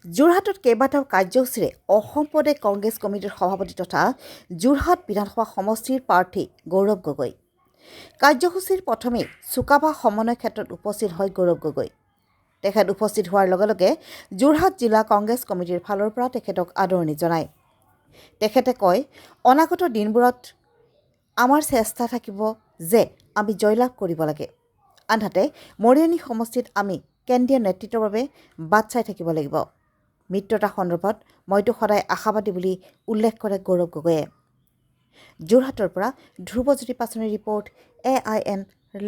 যোৰহাটত কেইবাটাও কাৰ্যসূচীৰে অসম প্ৰদেশ কংগ্ৰেছ কমিটিৰ সভাপতি তথা যোৰহাট বিধানসভা সমষ্টিৰ প্ৰাৰ্থী গৌৰৱ গগৈ। কাৰ্যসূচীৰ প্ৰথমেই চুকাফা সমন্বয় ক্ষেত্ৰত উপস্থিত হয় গৌৰৱ গগৈ। তেখেত উপস্থিত হোৱাৰ লগে লগে যোৰহাট জিলা কংগ্ৰেছ কমিটিৰ ফালৰ পৰা তেখেতক আদৰণি জনায়। তেখেতে কয়, অনাগত দিনবোৰত আমাৰ চেষ্টা থাকিব যে আমি জয়লাভ কৰিব লাগে। আনহাতে মৰিয়নি সমষ্টিত আমি কেন্দ্ৰীয় নেতৃত্বৰ বাবে বাট চাই থাকিব লাগিব। মিত্ৰতা সন্দৰ্ভত মইতো সদায় আশাবাদী বুলি উল্লেখ কৰে গৌৰৱ গগৈয়ে। যোৰহাটৰ পৰা ধ্ৰুৱজ্যোতি পাচনিৰ ৰিপৰ্ট AIN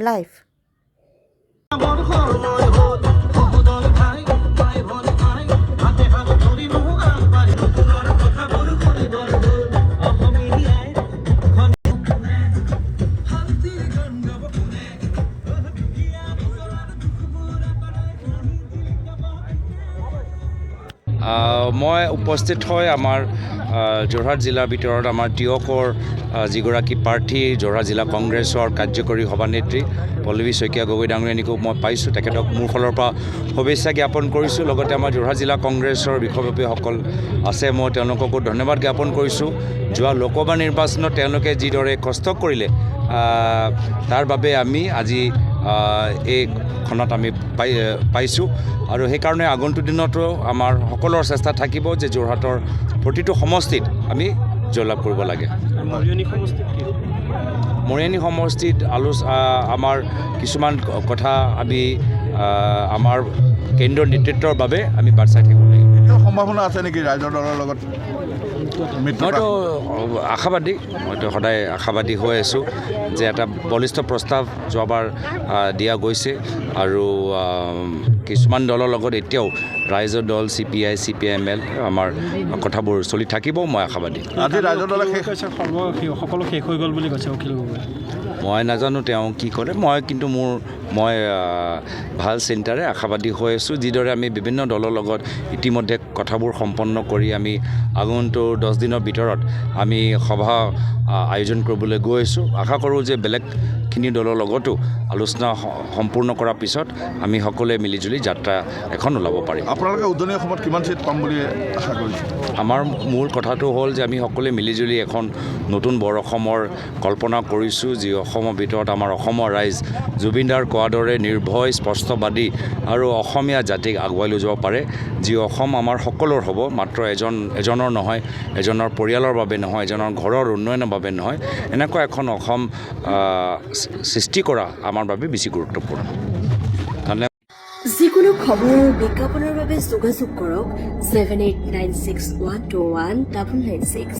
লাইভ। মই উপস্থিত হৈ আমাৰ যোৰহাট জিলাৰ ভিতৰত আমাৰ টিয়কৰ যিগৰাকী প্ৰাৰ্থী যোৰহাট জিলা কংগ্ৰেছৰ কাৰ্যকৰী সভানেত্ৰী পল্লৱী শইকীয়া গগৈ ডাঙৰীয়ানীকো মই পাইছোঁ। তেখেতক মোৰ ফালৰ পৰা শুভেচ্ছা জ্ঞাপন কৰিছোঁ। লগতে আমাৰ যোৰহাট জিলা কংগ্ৰেছৰ বিষয়ববীয়াসকল আছে, মই তেওঁলোককো ধন্যবাদ জ্ঞাপন কৰিছোঁ। যোৱা লোকসভা নিৰ্বাচনত তেওঁলোকে যিদৰে কষ্ট কৰিলে তাৰ বাবে আমি আজি এইখনত আমি পাইছোঁ আৰু সেইকাৰণে আগন্তুক দিনতো আমাৰ সকলোৰে চেষ্টা থাকিব যে যোৰহাটৰ প্ৰতিটো সমষ্টিত আমি জয়লাভ কৰিব লাগে। মৰিয়নি সমষ্টিত আমাৰ কিছুমান কথা আমি আমাৰ কেন্দ্ৰীয় নেতৃত্বৰ বাবে আমি বাট চাই থাকিব লাগিব। সম্ভাৱনা আছে নেকি ৰাইজৰ দলৰ লগত? মইতো আশাবাদী, মইতো সদায় আশাবাদী হৈ আছোঁ যে এটা বলিষ্ঠ প্ৰস্তাৱ যোৱাবাৰ দিয়া গৈছে আৰু কিছুমান দলৰ লগত এতিয়াও ৰাইজৰ দল CPI, CPIML আমাৰ কথাবোৰ চলি থাকিব। মই আশাবাদী। আজি ৰাইজৰ দলে সকলো শেষ হৈ গ'ল বুলি কৈছে অখিল গগৈ। মই নাজানো তেওঁ কি কৰে, কিন্তু মই ভাল চিন্তাৰে আশাবাদী হৈ আছোঁ। যিদৰে আমি বিভিন্ন দলৰ লগত ইতিমধ্যে কথাবোৰ সম্পন্ন কৰি আমি আগন্তুক 10 দিনৰ ভিতৰত আমি সভা আয়োজন কৰিবলৈ গৈ আছোঁ। আশা কৰোঁ যে বেলেগখিনি দলৰ লগতো আলোচনা সম্পূৰ্ণ কৰাৰ পিছত আমি সকলোৱে মিলিজুলি যাত্ৰা এখন ওলাব পাৰিম। আপোনালোকে উজনি অসমত কিমান চিট পাম বুলি আশা কৰিছে? আমাৰ মূল কথাটো হ'ল যে আমি সকলোৱে মিলিজুলি এখন নতুন বৰ অসমৰ কল্পনা কৰিছোঁ, যি অসমৰ ভিতৰত আমাৰ অসমৰ ৰাইজ জুবিন দাৰ কোৱাৰ দৰে নিৰ্ভয়, স্পষ্টবাদী আৰু অসমীয়া জাতিক আগুৱাই লৈ যাব পাৰে। যি অসম আমাৰ সকলোৰ হ'ব, মাত্ৰ এজনৰ নহয়, এজনৰ পৰিয়ালৰ বাবে নহয়, এজনৰ ঘৰৰ উন্নয়নৰ বাবে নহয়, এনেকুৱা এখন অসম সৃষ্টি কৰা আমাৰ বাবে বেছি গুৰুত্বপূৰ্ণ। যিকোনো খবৰ আৰু বিজ্ঞাপনৰ বাবে যোগাযোগ কৰক 7896121996।